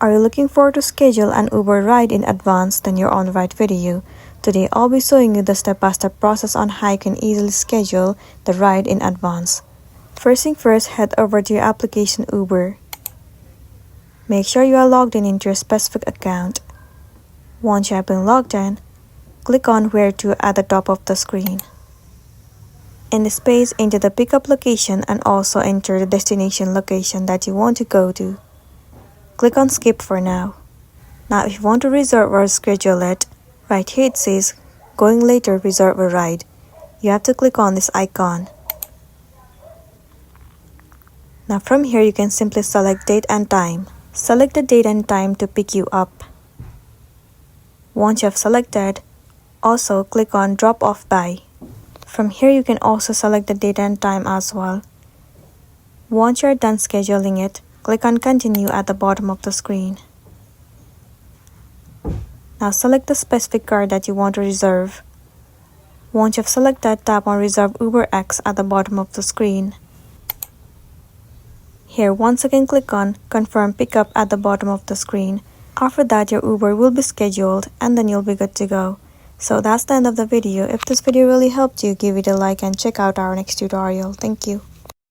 Are you looking forward to schedule an Uber ride in advance? Then you're on the right video. Today I'll be showing you the step-by-step process on how you can easily schedule the ride in advance. First thing first, head over to your application Uber. Make sure you are logged in into your specific account. Once you have been logged in, click on Where to at the top of the screen. In the space, enter the pickup location and also enter the destination location that you want to go to. Click on Skip for now. Now if you want to reserve or schedule it, right here it says Going later, reserve a ride. You have to click on this icon. Now from here you can simply select date and time. Select the date and time to pick you up. Once you have selected, also click on Drop Off By. From here you can also select the date and time as well. Once you are done scheduling it, click on Continue at the bottom of the screen. Now select the specific car that you want to reserve. Once you have selected, tap on Reserve UberX at the bottom of the screen. Here once again click on Confirm Pickup at the bottom of the screen. After that your Uber will be scheduled and then you'll be good to go. So that's the end of the video. If this video really helped you, give it a like and check out our next tutorial. Thank you.